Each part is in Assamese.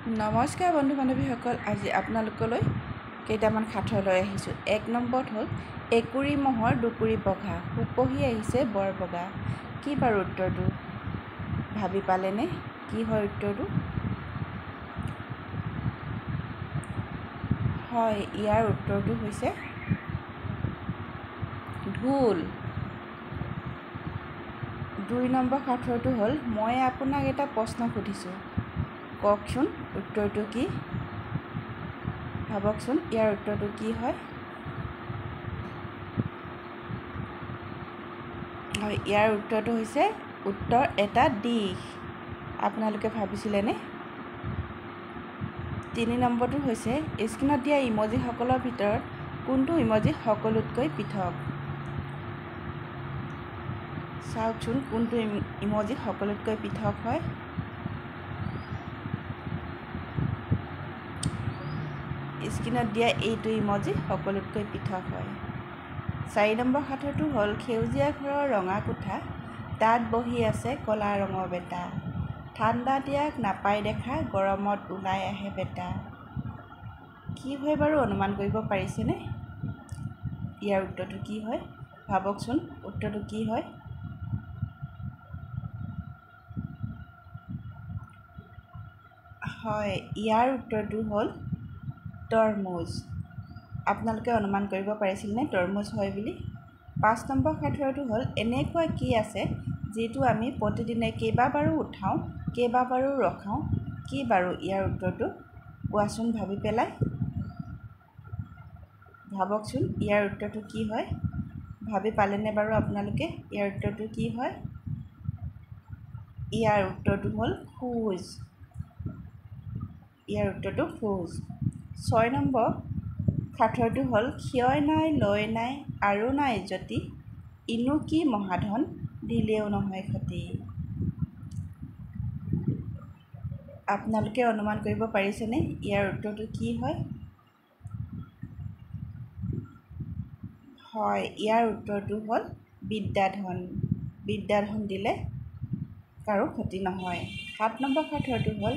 নমস্কাৰ বন্ধু বান্ধৱীসকল, আজি আপোনালোকলৈ কেইটামান সাঁথৰ লৈ আহিছোঁ। 1 নম্বৰত হ'ল একুৰি মহৰ দুকুৰি পঘা, সুপহি আহিছে বৰ বগা। কি বাৰু উত্তৰটো ভাবি পালেনে? কি হয় উত্তৰটো? হয়, ইয়াৰ উত্তৰটো হৈছে ঢোল। 2 নম্বৰ সাঁথৰটো হ'ল মই আপোনাক এটা প্ৰশ্ন সুধিছোঁ, কওকচোন উত্তৰটো কি? ভাবকচোন ইয়াৰ উত্তৰটো কি হয়? হয়, ইয়াৰ উত্তৰটো হৈছে উত্তৰ এটা দিশ। আপোনালোকে ভাবিছিলেনে? 3 নম্বৰটো হৈছে স্ক্ৰীনত দিয়া ইমজিসকলৰ ভিতৰত কোনটো ইমজি সকলোতকৈ পৃথক? চাওকচোন কোনটো ইমজি সকলোতকৈ পৃথক হয়। স্ক্ৰীনত দিয়া এইটো ইমজি সকলোতকৈ পৃথক হয়। 4 নম্বৰ সাঁথৰটো হ'ল সেউজীয়া ঘৰৰ ৰঙা কোঠা, তাত বহি আছে ক'লা ৰঙৰ বেটা, ঠাণ্ডা দিয়াক নাপাই দেখা, গৰমত ওলাই আহে বেটা। কি হয় বাৰু অনুমান কৰিব পাৰিছেনে? ইয়াৰ উত্তৰটো কি হয়? ভাবকচোন উত্তৰটো কি হয়? হয়, ইয়াৰ উত্তৰটো হ'ল তৰমুজ। আপোনালোকে অনুমান কৰিব পাৰিছিলনে তৰমুজ হয় বুলি? 5 নম্বৰ সাঁথৰটো হ'ল এনেকুৱা কি আছে যিটো আমি প্ৰতিদিনে কেইবাবাৰো উঠাওঁ, কেইবাবাৰো ৰখাওঁ, কি বাৰু ইয়াৰ উত্তৰটো? কোৱাচোন ভাবি পেলাই। ভাবকচোন ইয়াৰ উত্তৰটো কি হয়? ভাবি পালেনে বাৰু আপোনালোকে? ইয়াৰ উত্তৰটো কি হয়? ইয়াৰ উত্তৰটো হ'ল খোজ। ইয়াৰ উত্তৰটো খোজ। 6 নম্বৰ সাঁথৰটো হ'ল ক্ষয় নাই, লয় নাই, আৰু নাই যতি, ইনো কি মহাধন, দিলেও নহয় ক্ষতি। আপোনালোকে অনুমান কৰিব পাৰিছেনে ইয়াৰ উত্তৰটো কি হয়? হয়, ইয়াৰ উত্তৰটো হ'ল বিদ্যাধন। বিদ্যাধন দিলে কাৰো ক্ষতি নহয়। 7 নম্বৰ সাঁথৰটো হ'ল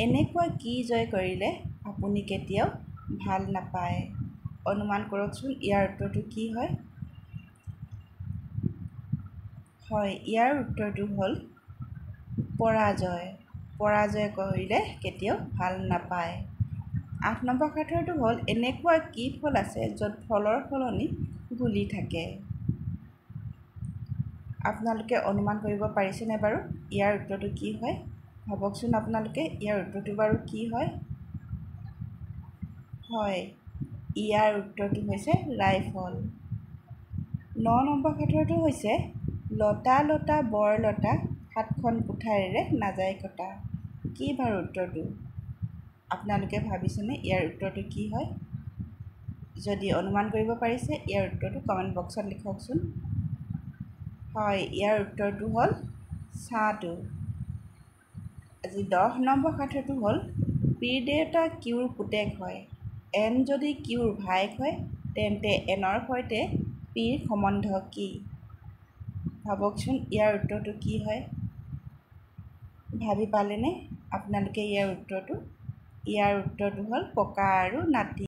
এনেকুৱা কি জয় কৰিলে আপুনি কেতিয়াও ভাল নাপায়? অনুমান কৰকচোন ইয়াৰ উত্তৰটো কি হয়? হয়, ইয়াৰ উত্তৰটো হ'ল পৰাজয়। পৰাজয় কৰিলে কেতিয়াও ভাল নাপায়। 8 নম্বৰ সাঁথৰটো হ'ল এনেকুৱা কি ফল আছে য'ত ফলৰ সলনি গুলি থাকে? আপোনালোকে অনুমান কৰিব পাৰিছেনে বাৰু? ইয়াৰ উত্তৰটো কি হয়? ভাবকচোন আপোনালোকে ইয়াৰ উত্তৰটো বাৰু কি হয়? হয়, ইয়াৰ উত্তৰটো হৈছে ৰাইফল। 9 নম্বৰ সাঁথৰটো হৈছে লতা লতা বৰ লতা, 7খন কুঠাৰেৰে নাযায় কটা। কি বাৰু উত্তৰটো? আপোনালোকে ভাবিছেনে ইয়াৰ উত্তৰটো কি হয়? যদি অনুমান কৰিব পাৰিছে ইয়াৰ উত্তৰটো কমেণ্ট বক্সত লিখকচোন। হয়, ইয়াৰ উত্তৰটো হ'ল ছাঁটো। আজি 10 নম্বৰ সাঁথৰটো হ'ল পীৰ দেউতা কিউৰ পুতেক হয়, এন যদি কিউৰ ভায়েক হয়, তেন্তে এনৰ সৈতে পীৰ সম্বন্ধ কি? ভাবকচোন ইয়াৰ উত্তৰটো কি হয়? ভাবি পালেনে আপোনালোকে ইয়াৰ উত্তৰটো? ইয়াৰ উত্তৰটো হ'ল ককা আৰু নাতি।